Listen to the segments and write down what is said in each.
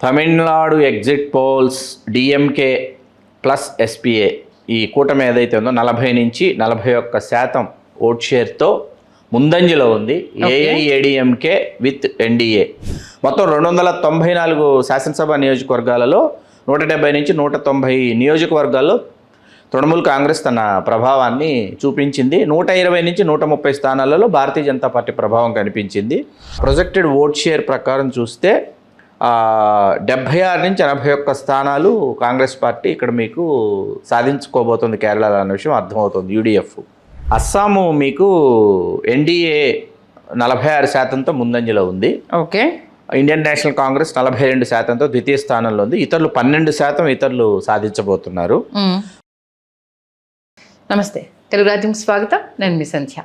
Tamil Nadu exit polls DMK plus SPA ఈ కూటమి ఏదైతే ఉందో 40 నుంచి 41% ఓట్ షేర్తో ముందంజలో ఉంది. ఏఐఏడిఎంకే విత్ ఎన్డీఏ మొత్తం 294 శాసనసభ నియోజకవర్గాలలో 170 నుంచి 190 నియోజకవర్గాల్లో తృణమూల్ కాంగ్రెస్ తన ప్రభావాన్ని చూపించింది. 120 నుంచి 130 స్థానాలలో భారతీయ జనతా పార్టీ ప్రభావం కనిపించింది. ప్రొజెక్టెడ్ ఓట్ షేర్ ప్రకారం చూస్తే 76 నుంచి 81 స్థానాలు కాంగ్రెస్ పార్టీ ఇక్కడ మీకు సాధించుకోబోతుంది కేరళలో అన్న విషయం అర్థమవుతుంది. యూడిఎఫ్ అస్సాము మీకు ఎన్డీఏ 46%తో ముందంజలో ఉంది. ఓకే. ఇండియన్ నేషనల్ కాంగ్రెస్ 42%తో ద్వితీయ స్థానంలో ఉంది. ఇతరులు 12% సాధించబోతున్నారు. నమస్తే, తెలుగు రాజ్యం స్వాగతం. నేను మీ సంధ్య.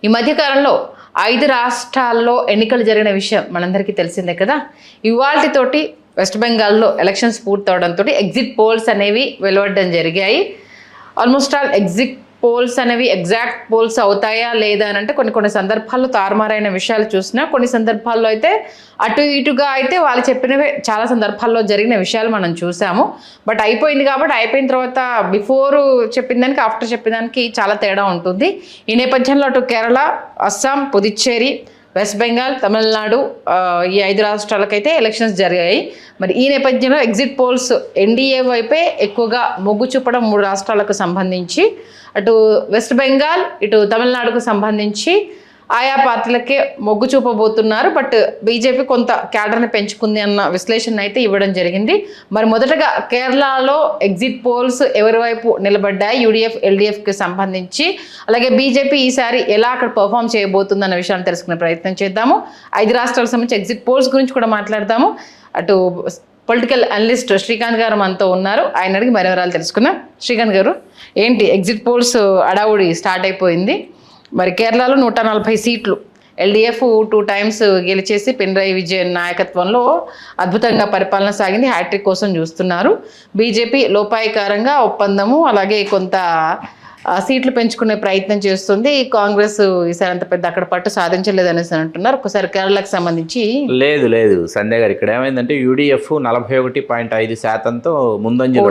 ఈ మధ్యకాలంలో 5 రాష్ట్రాల్లో ఎన్నికలు జరిగిన విషయం మనందరికీ తెలిసిందే కదా. ఇవాల్టితోటి వెస్ట్ బెంగాల్లో ఎలక్షన్స్ పూర్తవడంతో ఎగ్జిట్ పోల్స్ అనేవి వెలువడడం జరిగాయి. ఆల్మోస్ట్ ఆల్ ఎగ్జిట్ పోల్స్ అనేవి ఎగ్జాక్ట్ పోల్స్ అవుతాయా లేదా అని అంటే కొన్ని సందర్భాల్లో తారుమారైన విషయాలు చూసినా, కొన్ని సందర్భాల్లో అయితే అటు ఇటుగా అయితే వాళ్ళు చెప్పినవే చాలా సందర్భాల్లో జరిగిన విషయాలు మనం చూసాము. బట్ అయిపోయింది కాబట్టి అయిపోయిన తర్వాత బిఫోర్ చెప్పిన దానికి ఆఫ్టర్ చెప్పిన దానికి చాలా తేడా ఉంటుంది. ఈ నేపథ్యంలో అటు కేరళ, అస్సాం, పుదుచ్చేరి, వెస్ట్ బెంగాల్, తమిళనాడు ఈ 5 రాష్ట్రాలకైతే ఎలక్షన్స్ జరిగాయి. మరి ఈ నేపథ్యంలో ఎగ్జిట్ పోల్స్ ఎన్డీఏ వైపే ఎక్కువగా మొగ్గు చూపడం 3 రాష్ట్రాలకు సంబంధించి, అటు వెస్ట్ బెంగాల్, ఇటు తమిళనాడుకు సంబంధించి ఆయా పార్టీలకే మొగ్గు చూపబోతున్నారు. బట్ బీజేపీ కొంత క్యాడర్ని పెంచుకుంది అన్న విశ్లేషణ అయితే ఇవ్వడం జరిగింది. మరి మొదటగా కేరళలో ఎగ్జిట్ పోల్స్ ఎవరి వైపు నిలబడ్డాయి, యూడిఎఫ్, ఎల్డీఎఫ్కి సంబంధించి, అలాగే బీజేపీ ఈసారి ఎలా అక్కడ పర్ఫామ్ చేయబోతుంది అన్న విషయాన్ని తెలుసుకునే ప్రయత్నం చేద్దాము. 5 రాష్ట్రాలకు సంబంధించి ఎగ్జిట్ పోల్స్ గురించి కూడా మాట్లాడదాము. అటు పొలిటికల్ అనలిస్ట్ శ్రీకాంత్ గారు మనతో ఉన్నారు. ఆయన అడిగి మరి వివరాలు తెలుసుకుందాం. శ్రీకాంత్ గారు, ఏంటి ఎగ్జిట్ పోల్స్ అడావుడి స్టార్ట్ అయిపోయింది. మరి కేరళలో 140 సీట్లు ఎల్డీఎఫ్ 2 టైమ్స్ గెలిచేసి పినరయి విజయన్ నాయకత్వంలో అద్భుతంగా పరిపాలన సాగింది. హ్యాట్రిక్ కోసం చూస్తున్నారు. బీజేపీ లోపాయికారంగా ఒప్పందము, అలాగే కొంత సీట్లు పెంచుకునే ప్రయత్నం చేస్తుంది. కాంగ్రెస్ ఈసారి అంత పెద్ద అక్కడ పట్టు సాధించలేదు అనేసి అంటున్నారు. ఒకసారి కేరళకు సంబంధించి లేదు సంజయ్ గారు, ఇక్కడ ఏమైందంటే యూడిఎఫ్ 41.5%తో ముందంజలో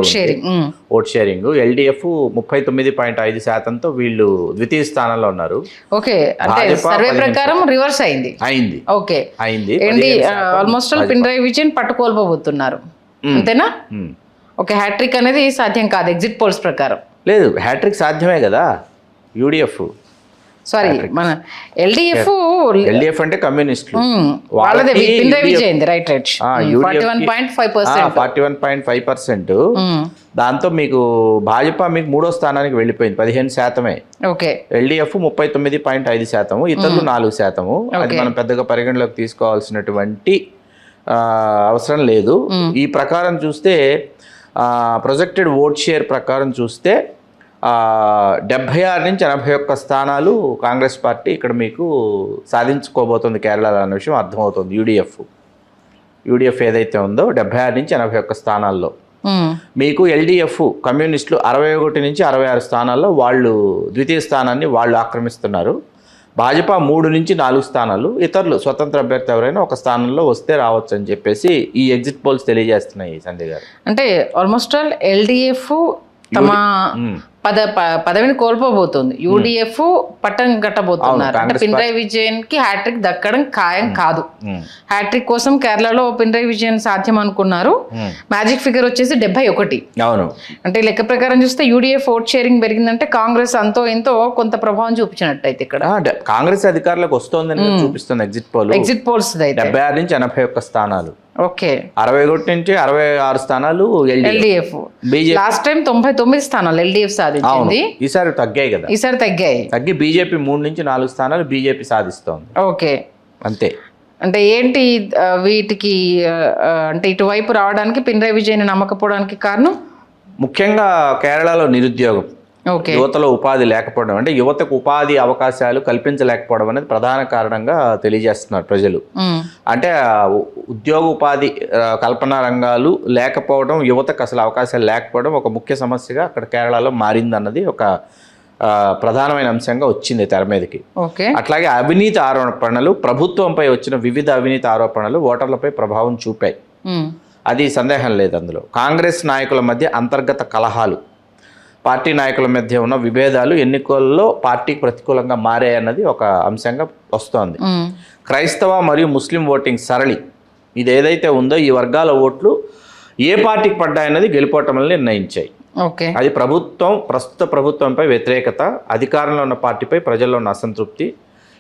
ఓట్ షేరింగ్, ఎల్డీఎఫ్ 39.5%తో వీళ్ళు ద్వితీయ స్థానంలో ఉన్నారు. ఓకే, అంటే సర్వే ప్రకారం రివర్స్ అయింది. ఓకే, అయింది. ఆల్మోస్ట్ పినరయి విజయన్ పట్టుకోల్పోబోతున్నారు, అంతేనా? ఓకే, హ్యాట్రిక్ అనేది సాధ్యం కాదు ఎగ్జిట్ పోల్స్ ప్రకారం. లేదు, హ్యాట్రిక్ సాధ్యమే కదా. యూడిఎఫ్ సారీ మన ఎల్డీఎఫ్ అంటే కమ్యూనిస్టులు, వాళ్ళదే పినరయి విజయన్ రైట్ 41.5%. దాంతో మీకు భాజపా మీకు 3వ స్థానానికి వెళ్ళిపోయింది, 15%. ఓకే, ఎల్డీఎఫ్ 39.5%, ఇతరులు 4%. అది మనం పెద్దగా పరిగణలోకి తీసుకోవాల్సినటువంటి అవసరం లేదు. ఈ ప్రకారం చూస్తే ప్రొజెక్టెడ్ ఓట్ షేర్ ప్రకారం చూస్తే 76 నుంచి 81 స్థానాలు కాంగ్రెస్ పార్టీ ఇక్కడ మీకు సాధించుకోబోతుంది కేరళలో అన్న విషయం అర్థమవుతుంది. యూడిఎఫ్ ఏదైతే ఉందో 76 నుంచి 81 స్థానాల్లో, మీకు ఎల్డీఎఫ్ కమ్యూనిస్టులు 61 నుంచి 66 స్థానాల్లో వాళ్ళు ద్వితీయ స్థానాన్ని వాళ్ళు ఆక్రమిస్తున్నారు. భాజపా 3 నుంచి 4 స్థానాలు, ఇతరులు స్వతంత్ర అభ్యర్థి ఎవరైనా ఒక స్థానంలో వస్తే రావచ్చు అని చెప్పేసి ఈ ఎగ్జిట్ పోల్స్ తెలియజేస్తున్నాయి. సంజయ్ గారు, అంటే ఆల్మోస్ట్ ఆల్ ఎల్డీఎఫ్ తమ పదవిని కోల్పోబోతుంది, యూడిఎఫ్ పట్టం కట్టబోతున్నారు. అంటే పినరయి విజయన్ కి హ్యాట్రిక్ దక్కడం ఖాయం కాదు. హ్యాట్రిక్ కోసం కేరళలో పినరయి విజయన్ సాధ్యం అనుకున్నారు. మ్యాజిక్ ఫిగర్ వచ్చేసి 71. అవును, అంటే లెక్క ప్రకారం చూస్తే యూడిఎఫ్ ఓట్ షేరింగ్ పెరిగిందంటే కాంగ్రెస్ అంతో ఎంతో కొంత ప్రభావం చూపించినట్టు అయితే ఇక్కడ కాంగ్రెస్ అధికారులకు వస్తుందని చూపిస్తుంది ఎగ్జిట్ పోల్స్ 76 నుంచి 81 స్థానాలు. ఓకే, 61 నుంచి 66 స్థానాలు ఎల్డీఎఫ్. లాస్ట్ టైం 99 స్థానాలు ఎల్డీఎఫ్ సాధించింది. ఈసారి తగ్గాయి కదా, తగ్గి బీజేపీ 3 నుంచి 4 స్థానాలు బీజేపీ సాధిస్తోంది. ఓకే, అంతే. అంటే ఏంటి వీటికి అంటే ఇటువైపు రావడానికి పినరయి విజయన్ నమ్మకపోవడానికి కారణం ముఖ్యంగా కేరళలో నిరుద్యోగం, యువతలో ఉపాధి లేకపోవడం, అంటే యువతకు ఉపాధి అవకాశాలు కల్పించలేకపోవడం అనేది ప్రధాన కారణంగా తెలియజేస్తున్నారు ప్రజలు. అంటే ఉద్యోగ ఉపాధి కల్పన రంగాలు లేకపోవడం, యువతకు అసలు అవకాశాలు లేకపోవడం ఒక ముఖ్య సమస్యగా అక్కడ కేరళలో మారిందన్నది ఒక ప్రధానమైన అంశంగా వచ్చింది తెర మీదకి. అట్లాగే అవినీతి ఆరోపణలు, ప్రభుత్వంపై వచ్చిన వివిధ అవినీతి ఆరోపణలు ఓటర్లపై ప్రభావం చూపాయి. అది సందేహం లేదు అందులో. కాంగ్రెస్ నాయకుల మధ్య అంతర్గత కలహాలు, పార్టీ నాయకుల మధ్య ఉన్న విభేదాలు ఎన్నికల్లో పార్టీకి ప్రతికూలంగా మారాయన్నది ఒక అంశంగా వస్తోంది. క్రైస్తవ మరియు ముస్లిం ఓటింగ్ సరళి ఇది ఏదైతే ఉందో ఈ వర్గాల ఓట్లు ఏ పార్టీకి పడ్డాయన్నది గెలుపోవటంలో నిర్ణయించాయి. ఓకే, అది ప్రస్తుత ప్రభుత్వంపై వ్యతిరేకత, అధికారంలో ఉన్న పార్టీపై ప్రజల్లో ఉన్న అసంతృప్తి,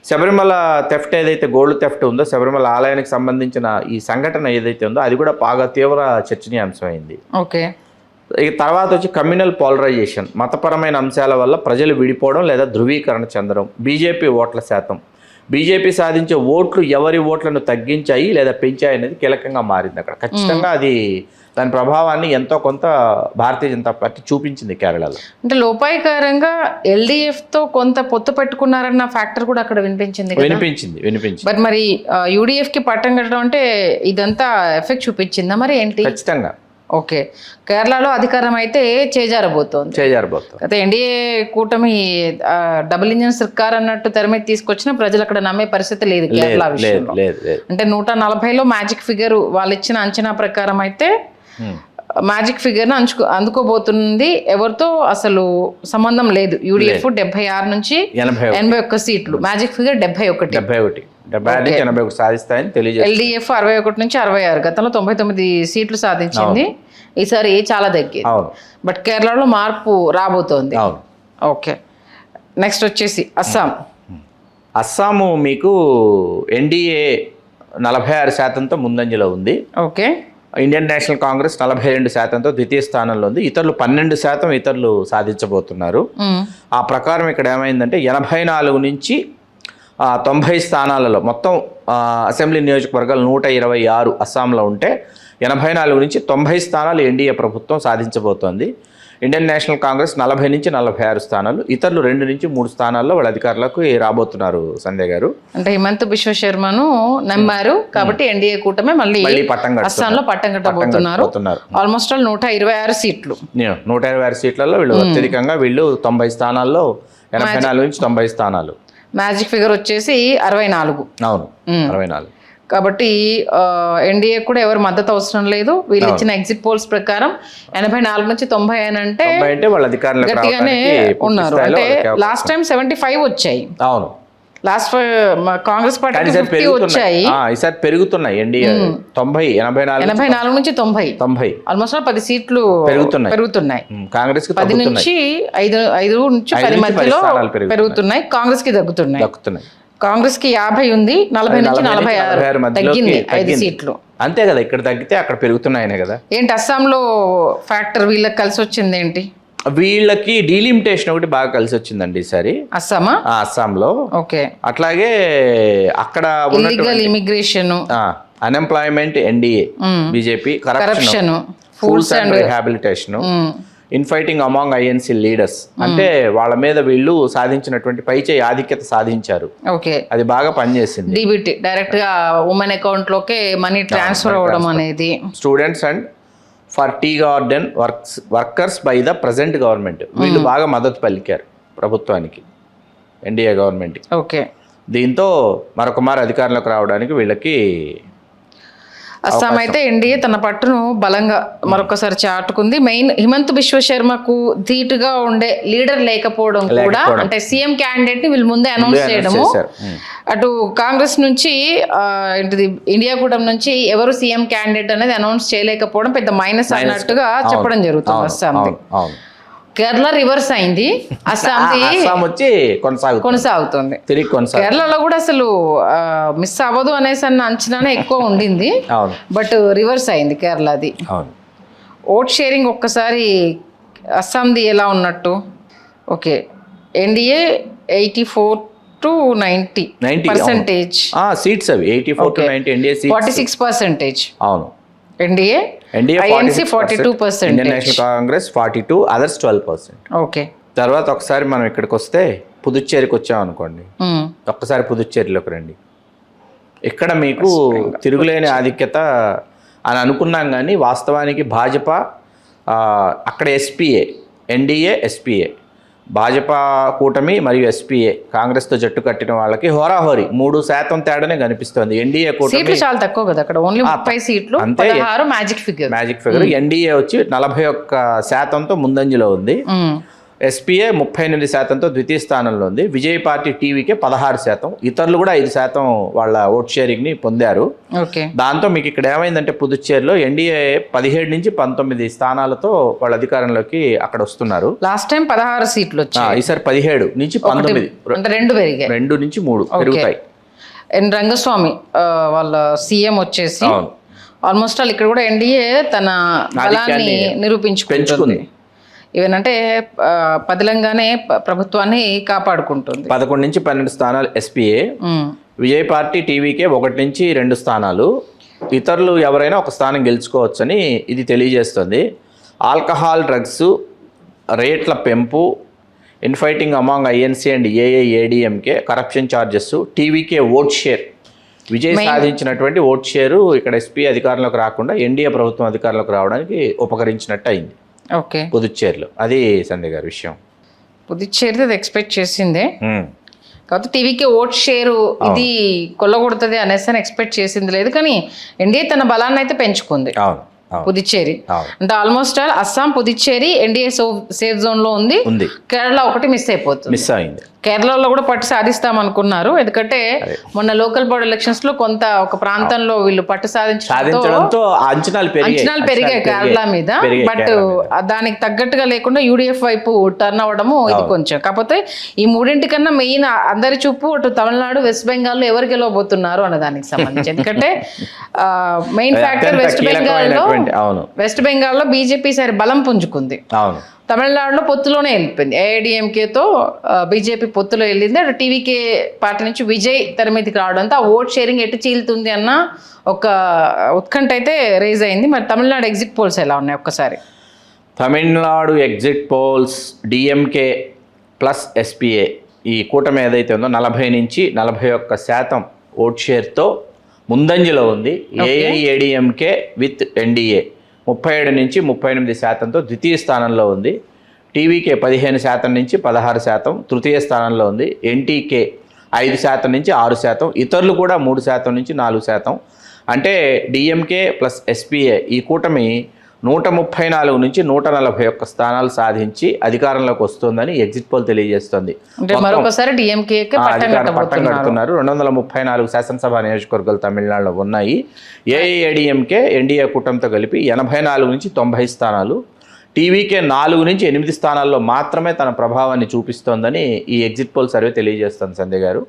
శబరిమల థెఫ్ట్ ఏదైతే గోల్డ్ థెఫ్ట్ ఉందో, శబరిమల ఆలయానికి సంబంధించిన ఈ సంఘటన ఏదైతే ఉందో అది కూడా బాగా తీవ్ర చర్చనీయాంశమైంది. ఓకే, ఈ తర్వాత వచ్చి కమ్యూనల్ పోలరైజేషన్, మతపరమైన అంశాల వల్ల ప్రజలు విడిపోవడం లేదా ధృవీకరణ చెందడం, బీజేపీ ఓట్ల శాతం, బీజేపీ సాధించే ఓట్లు ఎవరి ఓట్లను తగ్గించాయి లేదా పెంచాయి అనేది కీలకంగా మారింది. అక్కడ ఖచ్చితంగా అది దాని ప్రభావాన్ని ఎంతో కొంత భారతీయ జనతా పార్టీ చూపించింది కేరళలో. అంటే లోపాయికారంగా LDF తో కొంత పొత్తు పెట్టుకున్నారన్న ఫ్యాక్టర్ కూడా అక్కడ వినిపించింది. బట్ మరి UDF కి పట్టం కట్టడం అంటే ఇదంతా ఎఫెక్ట్ చూపించిందా మరి ఏంటి? ఖచ్చితంగా. ఓకే, కేరళలో అధికారం అయితే చేజారబోతోంది. అయితే ఎన్డీఏ కూటమి డబుల్ ఇంజన్ సర్కార్ అన్నట్టు తెర మీద తీసుకొచ్చిన ప్రజలు అక్కడ నమ్మే పరిస్థితి లేదు కేరళ విషయంలో. అంటే 140లో మ్యాజిక్ ఫిగర్ వాళ్ళు ఇచ్చిన అంచనా ప్రకారం అయితే మ్యాజిక్ ఫిగర్ను అందుకోబోతుంది. ఎవరితో అసలు సంబంధం లేదు. UDF 76 నుంచి 81 సీట్లు, మ్యాజిక్ ఫిగర్ 71 సాధిస్తాయని తెలియజేస్తారు. LDF 61 నుంచి 66, గతంలో 99 సీట్లు సాధించింది. ఈసారి చాలా తగ్గింది. బట్ కేరళలో మార్పు రాబోతోంది. ఓకే, నెక్స్ట్ వచ్చేసి అస్సాము మీకు ఎన్డీఏ 46%తో ముందంజలో ఉంది. ఓకే, ఇండియన్ నేషనల్ కాంగ్రెస్ 42%తో ద్వితీయ స్థానంలో ఉంది. ఇతరులు 12% సాధించబోతున్నారు. ఆ ప్రకారం ఇక్కడ ఏమైందంటే 84 నుంచి 90 స్థానాలలో మొత్తం అసెంబ్లీ నియోజకవర్గాలు 126 అస్సాంలో ఉంటే 84 నుంచి 90 స్థానాలు ఎన్డీఏ ప్రభుత్వం సాధించబోతోంది. ఇండియన్ నేషనల్ కాంగ్రెస్ 40 నుంచి 46 స్థానాలు, ఇతరులు 2 నుంచి 3 స్థానాల్లో వాళ్ళ అధికారులకు రాబోతున్నారు. సంజయ్ గారు అంటే హిమంత్ బిశ్వ శర్మను నమ్మారు కాబట్టి ఎన్డీఏ కూటమి మళ్ళీ అస్సాంలో పట్టం కట్టబోతున్నారు. ఆల్మోస్ట్ 126 సీట్లు, 126 సీట్లలో వీళ్ళు అత్యధికంగా 90 స్థానాల్లో 84 నుంచి 90 స్థానాలు. మ్యాజిక్ ఫిగర్ వచ్చేసి 64. అవును, 64. కాబట్టి ఎన్డీఏ కూడా ఎవరు మద్దతు అవసరం లేదు. వీళ్ళు ఇచ్చిన ఎగ్జిట్ పోల్స్ ప్రకారం 84 నుంచి 90 అని అంటే గట్టిగానే ఉన్నారు. అంటే లాస్ట్ టైం 75 వచ్చాయి. అవును, లాస్ట్ కాంగ్రెస్ పార్టీ 50 వచ్చాయి. ఈసారి పెరుగుతున్నాయి. ఎన్డీఏ 84 నుంచి 90 ఆల్మోస్ట్ 10 సీట్లు పెరుగుతున్నాయి. కాంగ్రెస్ 10 నుంచి 5 నుంచి 10 మధ్యలో పెరుగుతున్నాయి. కాంగ్రెస్ కి తగ్గుతున్నాయి. కాంగ్రెస్ కి 50 ఉంది, 40 నుంచి 46 తగ్గింది 5 సీట్లు. అంతే కదా, ఇక్కడ తగ్గితే అక్కడ పెరుగుతున్నాయనే కదా. ఏంటి అస్సాంలో ఫ్యాక్టర్ వీళ్ళకి కలిసి వచ్చింది ఏంటి? వీళ్ళకి డీలిమిటేషన్ ఒకటి బాగా కలిసి వచ్చిందండి ఈసారి అస్సాంలో. ఓకే, అట్లాగే అక్కడ illegal immigration, unemployment NDA BJP, corruption, foods and rehabilitation, infighting among INC leaders, అంటే వాళ్ళ మీద వీళ్ళు సాధించినటువంటి పైచేయి ఆధిక్యత సాధించారు. ఓకే, అది బాగా పనిచేసింది. డీబీటీ డైరెక్ట్ గా ఉమెన్ అకౌంట్ లోకే మనీ ట్రాన్స్ఫర్ అవ్వడం అనేది. Students and for tea garden workers by the present government, వీళ్ళు బాగా మద్దతు పలికారు ప్రభుత్వానికి, ఎన్డీఏ గవర్నమెంట్. ఓకే, దీంతో మరొక మారు అధికారంలోకి రావడానికి వీళ్ళకి అస్సాం అయితే ఎన్డీఏ తన పట్టును బలంగా మరొకసారి చాటుకుంది. మెయిన్ హిమంత్ బిశ్వ శర్మకు ధీటుగా ఉండే లీడర్ లేకపోవడం కూడా, అంటే సీఎం క్యాండిడేట్ ని వీళ్ళు ముందే అనౌన్స్ చేయడము. అటు కాంగ్రెస్ నుంచి ఏంటిది ఇండియా కూటమి నుంచి ఎవరు సీఎం క్యాండిడేట్ అనేది అనౌన్స్ చేయలేకపోవడం పెద్ద మైనస్ అన్నట్టుగా చెప్పడం జరుగుతుంది అస్సాంది. కేరళ రివర్స్ అయింది, అస్సాం వచ్చి కొనసాగుతుంది. కేరళలో కూడా అసలు మిస్ అవ్వదు అనేసి అన్న అంచనానే ఎక్కువ ఉండింది. బట్ రివర్స్ అయింది కేరళది. ఓట్ షేరింగ్ ఒక్కసారి అస్సాంది ఎలా ఉన్నట్టు? ఓకే, ఎన్డీఏ 84 to 90% సీట్స్ అవి 84 to 90, ఎన్డీఏ 46%. అవును, NDA 42%, Indian national Congress 42, others 12%. Okay, తర్వాత ఒకసారి మనం ఇక్కడికి వస్తే పుదుచ్చేరికి వచ్చాం అనుకోండి. ఒక్కసారి పుదుచ్చేరిలోకి రండి. ఇక్కడ మీకు తిరుగులేని ఆధిక్యత అని అనుకున్నాం, కానీ వాస్తవానికి భాజపా అక్కడ ఎస్పీఏ, ఎన్డీఏ ఎస్పీఏ భాజపా కూటమి మరియు ఎస్పీఏ కాంగ్రెస్తో జట్టు కట్టిన వాళ్ళకి హోరాహోరీ 3% తేడానే కనిపిస్తోంది. ఎన్డీఏ కూటమి సీట్లు చాలా తక్కువ కదా అక్కడ, ఓన్లీ 30 సీట్లు, 16 మ్యాజిక్ ఫిగర్. ఎన్డీఏ వచ్చి 41%తో ముందంజలో ఉంది. ఎస్పీఏ 38%తో ద్వితీయ స్థానంలో ఉంది. విజయ్ పార్టీ టీవీకే 16%, ఇతరులు కూడా 5% వాళ్ళ ఓట్ షేరింగ్ని పొందారు. దాంతో మీకు ఇక్కడ ఏమైందంటే పుదుచ్చేరిలో ఎన్డీఏ 17 నుంచి 19 స్థానాలతో వాళ్ళ అధికారంలోకి అక్కడ వస్తున్నారు. లాస్ట్ టైం 16 సీట్లు వచ్చాయి, ఈసారి 17 నుంచి 19, అంటే 2 పెరిగాయి, 2 నుంచి 3 పెరుగుతాయి. రంగస్వామి వాళ్ళ సీఎం వచ్చేసి ఆల్మోస్ట్ ఆల్ ఇక్కడ కూడా ఎన్డీఏ తన బలాన్ని నిరూపించుకుంటుంది. ఈవెన్ అంటే పదిలంగానే ప్రభుత్వాన్ని కాపాడుకుంటుంది. 11 నుంచి 12 స్థానాలు ఎస్పీఏ, విజయ్ పార్టీ టీవీకే 1 నుంచి 2 స్థానాలు, ఇతరులు ఎవరైనా ఒక స్థానం గెలుచుకోవచ్చని ఇది తెలియజేస్తుంది. ఆల్కహాల్, డ్రగ్స్ రేట్ల పెంపు, infighting among INC and AIADMK, corruption charges, TVK vote share, Vijay సాధించినటువంటి ఓట్ షేరు ఇక్కడ ఎస్పీ అధికారంలోకి రాకుండా ఎన్డీఏ ప్రభుత్వం అధికారంలోకి రావడానికి ఉపకరించినట్టు అయింది. ఓకే, పుదుచ్చేరిలో అది సంధ్య గారి విషయం. పుదుచ్చేరి అది ఎక్స్పెక్ట్ చేసిందే, కాబట్టి టీవీకి ఓట్ షేరు ఇది కొల్లగొడుతుంది అనేసి ఎక్స్పెక్ట్ చేసింది లేదు, కానీ ఎన్డీఏ తన బలాన్ని అయితే పెంచుకుంది. పుదుచ్చేరి అంటే almost all Assam, Puducherry NDA safe zone లో ఉంది. కేరళ ఒకటి మిస్ అయింది. కేరళలో కూడా పట్టు సాధిస్తాం అనుకున్నారు, ఎందుకంటే మొన్న లోకల్ బాడీ ఎలక్షన్స్ లో కొంత ఒక ప్రాంతంలో వీళ్ళు పట్టు సాధించడంతో అంచనాలు పెరిగాయి కేరళ మీద. బట్ దానికి తగ్గట్టుగా లేకుండా యూడిఎఫ్ వైపు టర్న్ అవ్వడము ఇది కొంచెం. కాకపోతే ఈ మూడింటికన్నా మెయిన్ అందరి చూపు అటు తమిళనాడు, వెస్ట్ బెంగాల్ లో ఎవరు గెలవబోతున్నారు అన్న దానికి సంబంధించి. ఎందుకంటే మెయిన్ ఫ్యాక్టర్ వెస్ట్ బెంగాల్లో బీజేపీ సరి బలం పుంజుకుంది. తమిళనాడులో పొత్తులోనే వెళ్ళిపోయింది, ఏఐడిఎంకేతో బీజేపీ పొత్తులో వెళ్ళింది. అటు టీవీకే పార్టీ నుంచి విజయ్ తెర మీదకి రావడంతో ఆ ఓట్ షేరింగ్ ఎటు చీలుతుంది అన్న ఒక ఉత్కంఠ అయితే రేజ్ అయింది. మరి తమిళనాడు ఎగ్జిట్ పోల్స్ ఎలా ఉన్నాయి ఒక్కసారి? Tamil Nadu exit polls DMK plus SPA ఈ కూటమి ఏదైతే ఉందో 40 నుంచి 41% ఓట్ షేర్తో ముందంజలో ఉంది. ఏఐఏడిఎంకే విత్ ఎన్డీఏ 37 నుంచి 38%తో ద్వితీయ స్థానంలో ఉంది. టీవీకే 15% నుంచి 16% తృతీయ స్థానంలో ఉంది. ఎన్టీకే 5% నుంచి 6%, ఇతరులు కూడా 3% నుంచి 4%. అంటే డిఎంకే ప్లస్ ఎస్పీఏ ఈ కూటమి 134 నుంచి 141 స్థానాలు సాధించి అధికారంలోకి వస్తుందని ఎగ్జిట్ పోల్ తెలియజేస్తుంది. మరొకసారి పట్టం కడుతున్నారు. 234 శాసనసభ నియోజకవర్గాలు తమిళనాడులో ఉన్నాయి. ఏఐఏడిఎంకే ఎన్డీఏ కూటమితో కలిపి 84 నుంచి 90 స్థానాలు, టీవీకే 4 నుంచి 8 స్థానాల్లో మాత్రమే తన ప్రభావాన్ని చూపిస్తోందని ఈ ఎగ్జిట్ పోల్ సర్వే తెలియజేస్తుంది సంధ్య గారు.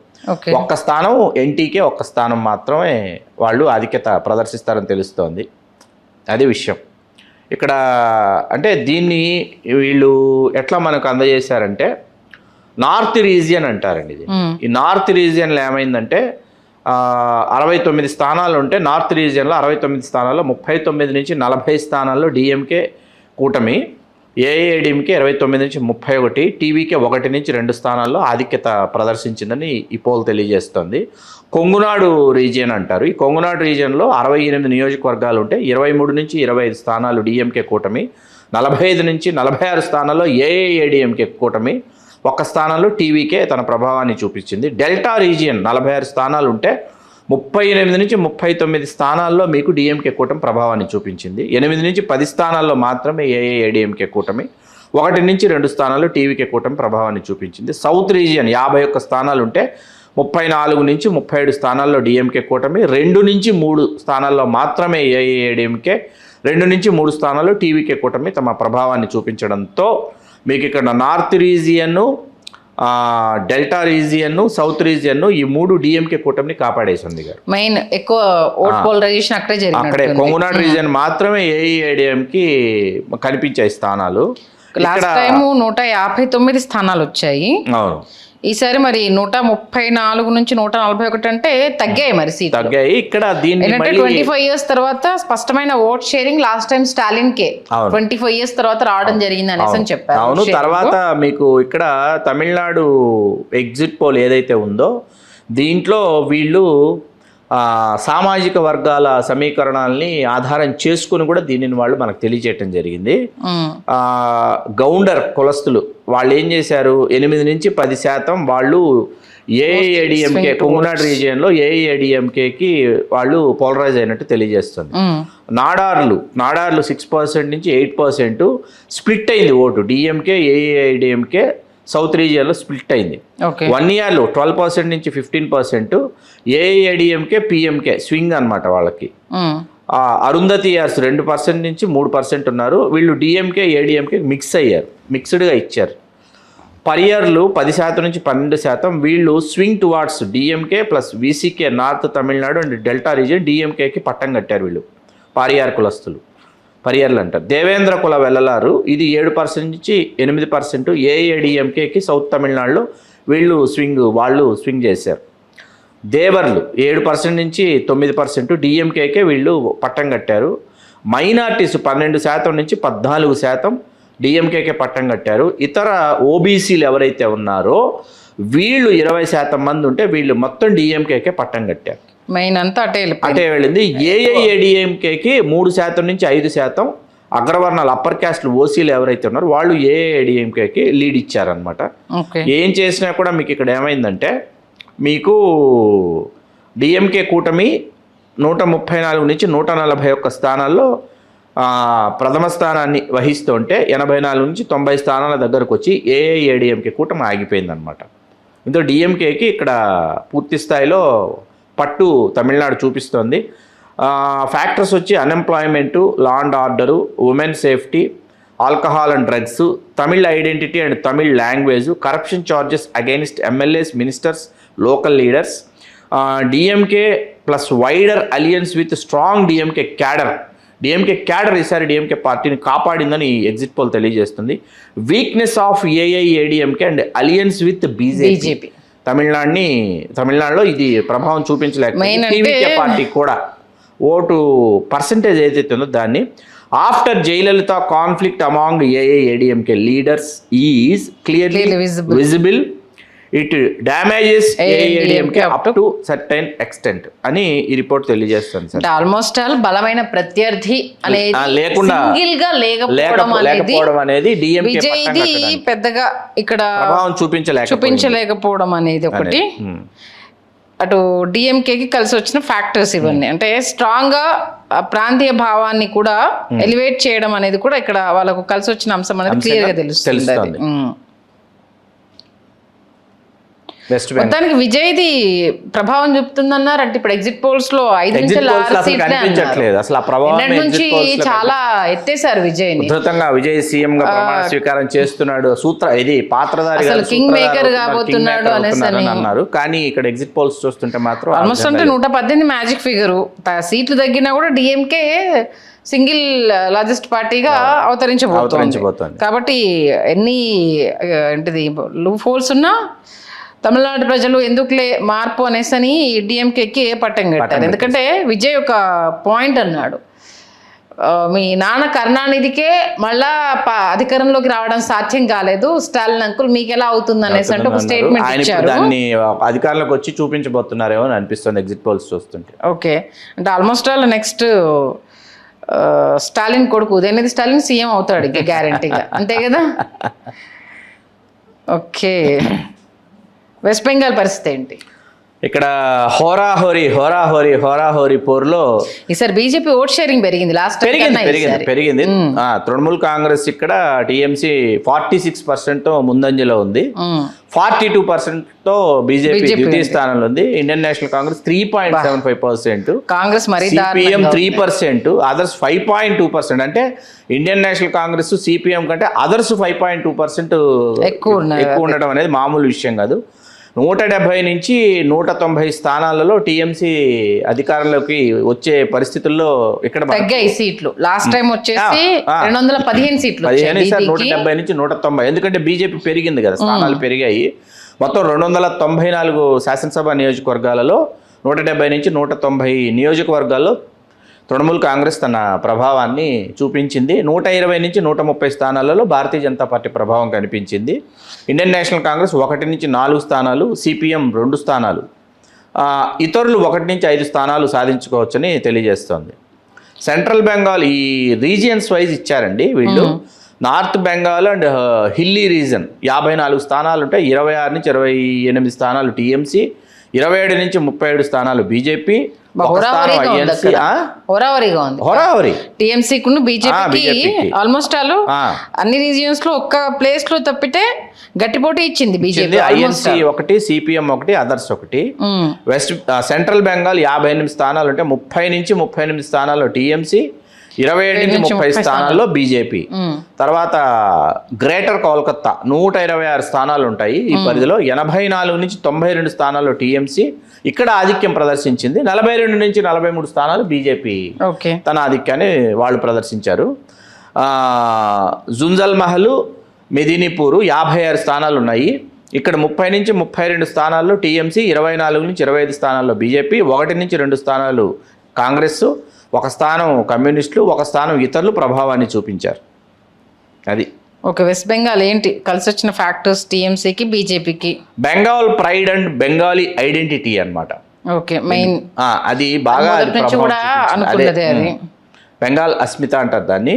1 స్థానం ఎన్టీకే, 1 స్థానం మాత్రమే వాళ్ళు ఆధిక్యత ప్రదర్శిస్తారని తెలుస్తోంది. అది విషయం. ఇక్కడ అంటే దీన్ని వీళ్ళు ఎట్లా మనకు అందజేశారంటే నార్త్ రీజియన్ అంటారండి ఇది. ఈ నార్త్ రీజియన్లో ఏమైందంటే 69 స్థానాలు ఉంటే నార్త్ రీజియన్లో 69 స్థానాల్లో 39 నుంచి 40 స్థానాల్లో డిఎంకే కూటమి, ఏఐఏడిఎంకే 29 నుంచి 31, టీవీకే 1 నుంచి 2 స్థానాల్లో ఆధిక్యత ప్రదర్శించిందని ఈ పోల్ తెలియజేస్తుంది. కొంగునాడు రీజియన్ అంటారు. ఈ కొంగునాడు రీజియన్లో 68 నియోజకవర్గాలు ఉంటే 23 నుంచి 25 స్థానాలు డిఎంకే కూటమి, 45 నుంచి 46 స్థానాల్లో ఏఐఏడిఎంకే కూటమి, 1 స్థానంలో టీవీకే తన ప్రభావాన్ని చూపించింది. డెల్టా రీజియన్ 46 స్థానాలు ఉంటే 38 నుంచి 39 స్థానాల్లో మీకు డిఎంకే కూటమి ప్రభావాన్ని చూపించింది. 8 నుంచి 10 స్థానాల్లో మాత్రమే ఏఐఏడిఎంకే కూటమి, 1 నుంచి 2 స్థానాల్లో టీవీకే కూటమి ప్రభావాన్ని చూపించింది. సౌత్ రీజియన్ 51 స్థానాలు ఉంటే 34 నుంచి 37 స్థానాల్లో డిఎంకే కూటమి, 2 నుంచి 3 స్థానాల్లో మాత్రమే ఏఐఏడిఎంకే, 2 నుంచి 3 స్థానాల్లో టీవీకే కూటమి తమ ప్రభావాన్ని చూపించడంతో మీకు ఇక్కడ north region, delta region, south region ఈ 3 డిఎంకే కూటమిని కాపాడేసింది గారు. మెయిన్ ఎక్కువ ఓట్ పోలరైజేషన్ అక్కడే కొంగునాడు రీజియన్ మాత్రమే ఏఐఏడిఎంకి కనిపించాయి స్థానాలు. లాస్ట్ టైం 159 స్థానాలు వచ్చాయి. అవును, ఈసారి మరి 134 నుంచి 141 అంటే తగ్గాయి, మరి సీట్లు తగ్గాయి. ఇక్కడ దీన్ని 25 ఇయర్స్ తర్వాత స్పష్టమైన vote sharing last time Stalin కే 25 ఇయర్స్ తర్వాత రావడం జరిగింది అనేసి చెప్పారు. అవును, తర్వాత మీకు ఇక్కడ తమిళనాడు ఎగ్జిట్ పోల్ ఏదైతే ఉందో దీంట్లో వీళ్ళు సామాజిక వర్గాల సమీకరణాలని ఆధారం చేసుకుని కూడా దీనిని వాళ్ళు మనకు తెలియజేయటం జరిగింది. గౌండర్ కులస్తులు వాళ్ళు ఏం చేశారు, 8 నుంచి 10% వాళ్ళు ఏఐఏడిఎంకే కొంగునాడు రీజియన్లో ఏఐఏడిఎంకేకి వాళ్ళు పోలరైజ్ అయినట్టు తెలియజేస్తుంది. నాడార్లు 6% నుంచి 8% స్ప్లిట్ అయింది ఓటు. డిఎంకే ఏఐఏడిఎంకే సౌత్ రీజియన్లో స్ప్లిట్ అయింది. 1 ఇయర్లో 12% నుంచి 15%. ఏఐఏడిఎంకే పిఎంకే స్వింగ్ అనమాట వాళ్ళకి. అరుంధతి యార్స్ 2% నుంచి 3% ఉన్నారు. వీళ్ళు డిఎంకే ఏడిఎంకే మిక్స్ అయ్యారు, మిక్స్డ్గా ఇచ్చారు. పరియర్లు 10% నుంచి 12%. వీళ్ళు swing towards DMK plus VCK north Tamil Nadu and delta region డిఎంకేకి పట్టం కట్టారు వీళ్ళు. పరియార్ కులస్తులు పరియర్లు అంటారు. దేవేంద్ర కుల వెల్లలారు ఇది 7% నుంచి 8%. ఏఐఏడిఎంకేకి సౌత్ తమిళనాడులో వీళ్ళు స్వింగ్ చేశారు. దేవర్లు 7% నుంచి 9%. డిఎంకేకే వీళ్ళు పట్టం కట్టారు. మైనార్టీస్ 12% నుంచి 14% డిఎంకేకే పట్టం కట్టారు. ఇతర ఓబీసీలు ఎవరైతే ఉన్నారో వీళ్ళు 20% మంది ఉంటే వీళ్ళు మొత్తం డిఎంకేకే పట్టం కట్టారు. మెయిన్ అంతా అటే వెళ్ళింది. ఏఐఏడిఎంకేకి 3% నుంచి 5%. అగ్రవర్ణాలు అప్పర్ క్యాస్ట్లు ఓసీలు ఎవరైతే ఉన్నారో వాళ్ళు ఏఐఏడిఎంకేకి లీడ్ ఇచ్చారనమాట. ఏం చేసినా కూడా మీకు ఇక్కడ ఏమైందంటే మీకు డిఎంకే కూటమి 134 నుంచి 141 స్థానాల్లో ప్రథమ స్థానాన్ని వహిస్తుంటే 84 నుంచి 90 స్థానాల దగ్గరకు వచ్చి ఏఐఏడిఎంకే కూటమి ఆగిపోయిందనమాట. ఇందులో డిఎంకేకి ఇక్కడ పూర్తి స్థాయిలో పట్టు తమిళనాడు చూపిస్తోంది. ఫ్యాక్టర్స్ వచ్చి unemployment, law and order, women safety, alcohol and drugs, Tamil identity and Tamil language, corruption charges against MLAs, ministers, local leaders, DMK plus wider alliance with strong DMK cadre ఈసారి డిఎంకే పార్టీని కాపాడిందని ఎగ్జిట్ పోల్ తెలియజేస్తుంది. Weakness of AIADMK and alliance with BJP తమిళనాడులో ఇది ప్రభావం చూపించలేకపోయింది. TVK party కూడా vote percentage ఏదైతే ఉందో దాన్ని after Jayalalithaa conflict among AIADMK leaders is clearly visible. It damages AIADMK up to certain extent అని ఈ రిపోర్ట్ తెలియజేస్తుంది సార్. ఆల్మోస్ట్ ఆల్ బలమైన ప్రత్యర్థి లేకపోవడం అనేది విజయ్ది పెద్దగా ఇక్కడ చూపించలేకపోవడం అనేది ఒకటి. అటు డిఎంకేకి కలిసి వచ్చిన ఫ్యాక్టర్స్ ఇవన్నీ అంటే స్ట్రాంగ్ గా ప్రాంతీయ భావాన్ని కూడా ఎలివేట్ చేయడం అనేది కూడా ఇక్కడ వాళ్ళకు కలిసి వచ్చిన అంశం అనేది క్లియర్ గా తెలుస్తుంది. మొత్తానికి విజయ్ది ప్రభావం చూపుతుందన్నారు. అంటే ఇప్పుడు ఎగ్జిట్ పోల్స్ లో 5 నుంచి 6 సీట్లే నుంచి చాలా ఎత్తేసారు విజయ్. విజయ్ సీఎం గా ప్రమాణ స్వీకారం చేస్తున్నాడు, ఇది పాత్రధారి కింగ్ మేకర్ కాబోతున్నాడు అనేసి అన్నారు. కానీ ఇక్కడ ఎగ్జిట్ పోల్స్ చూస్తుంటే మాత్రం ఆల్మోస్ట్ అంటే 118 మ్యాజిక్ ఫిగర్. సీట్లు తగ్గినా కూడా డిఎంకే సింగిల్ లార్జెస్ట్ పార్టీగా అవతరించబోతోంది. కాబట్టి ఎన్ని ఏంటిది లూప్ హోల్స్ ఉన్నా తమిళనాడు ప్రజలు ఎందుకులే మార్పు అనేసని డిఎంకేకి పట్టం కట్టారు. ఎందుకంటే విజయ్ ఒక పాయింట్ అన్నాడు, మీ నాన్న కరుణానిధికే మళ్ళా అధికారంలోకి రావడం సాధ్యం కాలేదు, స్టాలిన్ అంకుల్ మీకు ఎలా అవుతుంది అనేసి అంటే ఒక స్టేట్మెంట్ ఇచ్చారు. దాన్ని అధికారంలోకి వచ్చి చూపించబోతున్నారేమో అని అనిపిస్తుంది ఎగ్జిట్ పోల్స్ చూస్తుంటే. ఓకే, అంటే ఆల్మోస్ట్ ఆల్ నెక్స్ట్ స్టాలిన్ కొడుకు ఉదయనిధి స్టాలిన్ సీఎం అవుతాడు ఇక గ్యారంటీగా, అంతే కదా. ఓకే, వెస్ట్ బెంగాల్ పరిస్థితి ఏంటి? ఇక్కడ హోరాహోరీ పోర్లో ఈసారి బీజేపీ ఓట్ షేరింగ్ పెరిగింది. లాస్ట్ పెరిగింది. తృణమూల్ కాంగ్రెస్ ఇక్కడ టీఎంసీ 46% ముందంజలో ఉంది. 42% బీజేపీ ద్వితీయ స్థానంలో ఉంది. Indian national Congress 3.75%, Congress CPM 3%, others 5.2%. అంటే ఇండియన్ నేషనల్ కాంగ్రెస్ సిపిఎం కంటే అదర్స్ 5.2% ఎక్కువ ఉండడం అనేది మామూలు విషయం కాదు. 170 నుంచి 190 స్థానాలలో టీఎంసీ అధికారంలోకి వచ్చే పరిస్థితుల్లో ఇక్కడ తగ్గాయి సీట్లు. లాస్ట్ టైం వచ్చేసి 215 సీట్లు, 170 నుంచి 190. ఎందుకంటే బీజేపీ పెరిగింది కదా, స్థానాలు పెరిగాయి. మొత్తం 294 శాసనసభ నియోజకవర్గాలలో 170 నుంచి 190 నియోజకవర్గాల్లో తృణమూల్ కాంగ్రెస్ తన ప్రభావాన్ని చూపించింది. 120 నుంచి 130 స్థానాలలో భారతీయ జనతా పార్టీ ప్రభావం కనిపించింది. ఇండియన్ నేషనల్ కాంగ్రెస్ 1 నుంచి 4 స్థానాలు, సిపిఎం 2 స్థానాలు, ఇతరులు 1 నుంచి 5 స్థానాలు సాధించుకోవచ్చని తెలియజేస్తోంది. సెంట్రల్ బెంగాల్ ఈ రీజియన్స్ వైజ్ ఇచ్చారండి వీళ్ళు. North Bengal and hilly reason 54 స్థానాలు ఉంటాయి. 26 నుంచి 28 స్థానాలు టీఎంసీ, 27 నుంచి 37 స్థానాలు బీజేపీ, హోరావరి టీఎంసీ బీజేపీకి ఆల్మోస్ట్ అన్ని రీజియన్స్ లో ఒక్క ప్లేస్ లో తప్పితే గట్టి పోటీ ఇచ్చింది బీజేపీ. ఐఎన్సీ ఒకటి, సిపిఎం ఒకటి, అదర్స్ ఒకటి. వెస్ట్ సెంట్రల్ బెంగాల్ 58 స్థానాలు ఉంటే 30 నుంచి 38 స్థానాల్లో టీఎంసీ, 27 నుంచి 30 స్థానాల్లో బీజేపీ. తర్వాత గ్రేటర్ కోల్కతా 126 స్థానాలు ఉంటాయి ఈ పరిధిలో. 84 నుంచి 92 స్థానాల్లో టీఎంసీ ఇక్కడ ఆధిక్యం ప్రదర్శించింది. 42 నుంచి 43 స్థానాలు బీజేపీ తన ఆధిక్యాన్ని వాళ్ళు ప్రదర్శించారు. జుంజల్ మహల్, మెదినీపూర్ 56 స్థానాలు ఉన్నాయి. ఇక్కడ 30 నుంచి 32 స్థానాల్లో టీఎంసీ, 24 నుంచి 25 స్థానాల్లో బీజేపీ, 1 నుంచి 2 స్థానాలు కాంగ్రెస్, 1 స్థానం కమ్యూనిస్టులు, 1 స్థానం ఇతరులు ప్రభావాన్ని చూపించారు. అది ఓకే. వెస్ట్ బెంగాల్ ఏంటి కలిసి వచ్చిన ఫ్యాక్టర్స్ టీఎంసీకి బీజేపీకి? Bengal pride and Bengali identity అన్నమాట. ఓకే, మెయిన్ అది బాగా బెంగాల్ అస్మిత అంటారు దాన్ని.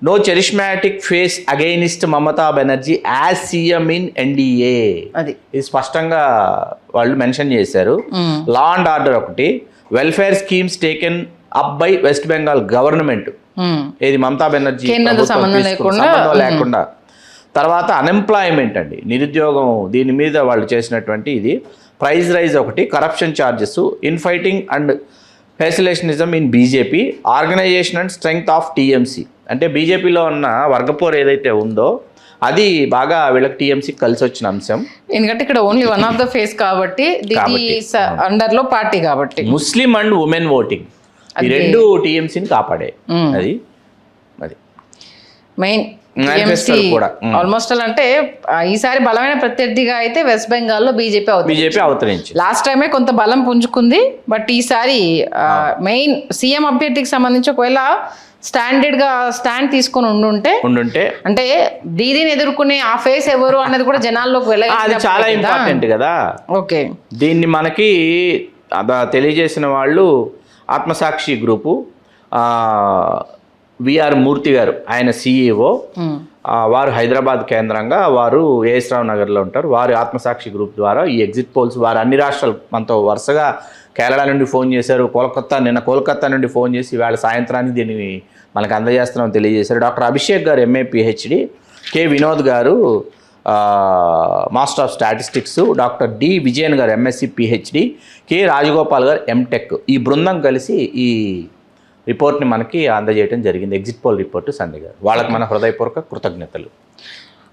No charismatic face against Mamata Banerjee as CM in NDA. ఇది స్పష్టంగా వాళ్ళు మెన్షన్ చేశారు. లా అండ్ ఆర్డర్ ఒకటి. Welfare schemes taken up by West Bengal government, ఏది మమతా బెనర్జీ సంబంధం లేకుండా. తర్వాత అన్ఎంప్లాయ్మెంట్ అండి, నిరుద్యోగం, దీని మీద వాళ్ళు చేసినటువంటి ఇది. ప్రైజ్ రైజ్ ఒకటి. Corruption charges, infighting and factionalism in BJP, organisation and strength of TMC. అంటే బీజేపీలో ఉన్న వర్గపోర్ ఏదైతే ఉందో అది బాగా వీళ్ళకి టీఎంసీ కలిసి వచ్చిన అంశం. ఎందుకంటే ఇక్కడ only one of the face కాబట్టి అండర్ లో పార్టీ కాబట్టి. ముస్లిం అండ్ ఉమెన్ ఓటింగ్ ఈ రెండు టీఎంసీని కాపాడే. అది మెయిన్ ఆల్మోస్ట్ అంటే ఈసారి బలమైన ప్రత్యర్థిగా అయితే వెస్ట్ బెంగాల్లో బీజేపీ అవతరించి లాస్ట్ టైమే కొంత బలం పుంజుకుంది. బట్ ఈసారి మెయిన్ సీఎం అభ్యర్థికి సంబంధించి ఒకవేళ స్టాండ్ తీసుకొని ఉండుంటే అంటే దీదీని ఎదుర్కొనే ఆ ఫేస్ ఎవరు అన్నది కూడా జనాల్లోకి వెళ్ళాలి. చాలా ఇంపార్టెంట్ కదా. ఓకే, దీన్ని మనకి తెలియజేసిన వాళ్ళు ఆత్మసాక్షి గ్రూపు, విఆర్ మూర్తి గారు, ఆయన సిఇఓ. వారు హైదరాబాద్ కేంద్రంగా, వారు ఏఎస్ రావు నగర్లో ఉంటారు. వారు ఆత్మసాక్షి గ్రూప్ ద్వారా ఈ ఎగ్జిట్ పోల్స్ వారు అన్ని రాష్ట్రాలు మనతో వరుసగా కేరళ నుండి ఫోన్ చేశారు, నిన్న కోల్కతా నుండి ఫోన్ చేసి ఇవాళ సాయంత్రానికి దీన్ని మనకు అందజేస్తున్నామని తెలియజేశారు. డాక్టర్ అభిషేక్ గారు ఎంఏ పిహెచ్డి, కే వినోద్ గారు master of statistics, doctor D Vijayan గారు ఎంఎస్సి పిహెచ్డి, కె రాజగోపాల్ గారు ఎంటెక్. ఈ బృందం కలిసి ఈ రిపోర్ట్ని మనకి అందజేయడం జరిగింది. ఎగ్జిట్ పోల్ రిపోర్టు సంధ్య గారు, వాళ్ళకి మన హృదయపూర్వక కృతజ్ఞతలు.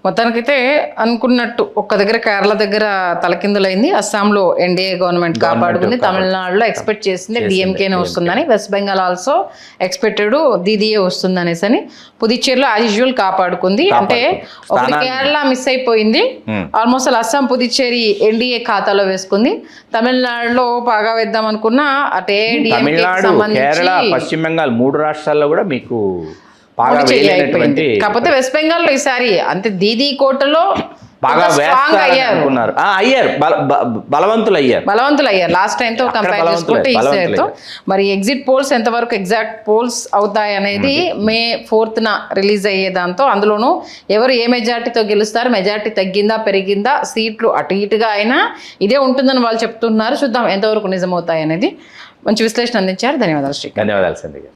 మొత్తానికైతే అనుకున్నట్టు ఒక్క దగ్గర కేరళ దగ్గర తలకిందులైంది, అస్సాంలో ఎన్డీఏ గవర్నమెంట్ కాపాడుకుంది, తమిళనాడులో ఎక్స్పెక్ట్ చేసింది డిఎంకేనే వస్తుందని, వెస్ట్ బెంగాల్ ఆల్సో ఎక్స్పెక్టెడ్ దీదీయే వస్తుంది అనేసి అని, పుదుచ్చేరిలో యాజ్ యూజువల్ కాపాడుకుంది. అంటే ఒకటి కేరళ మిస్ అయిపోయింది, ఆల్మోస్ట్ అస్సాం పుదుచ్చేరి ఎన్డీఏ ఖాతాలో వేసుకుంది. తమిళనాడులో బాగా వేద్దాం అనుకున్నా అటే కేరళ, పశ్చిమ బెంగాల్ 3 రాష్ట్రాల్లో కూడా మీకు కాకపోతే వెస్ట్ బెంగాల్లో ఈసారి అంతే దీదీ కోటలో బాగా అయ్యారు, బలవంతులు అయ్యారు లాస్ట్ టైం తో కంపేర్ చేసుకుంటే ఈసారితో. మరి ఎగ్జిట్ పోల్స్ ఎంతవరకు ఎగ్జాక్ట్ పోల్స్ అవుతాయి అనేది May 4th రిలీజ్ అయ్యే దాంతో, అందులోనూ ఎవరు ఏ మెజార్టీతో గెలుస్తారు, మెజార్టీ తగ్గిందా పెరిగిందా, సీట్లు అటు ఇటుగా అయినా ఇదే ఉంటుందని వాళ్ళు చెప్తున్నారు. చూద్దాం ఎంతవరకు నిజమవుతాయి అనేది. మంచి విశ్లేషణ అందించారు. ధన్యవాదాలు శ్రీ. ధన్యవాదాలు సంధ్య.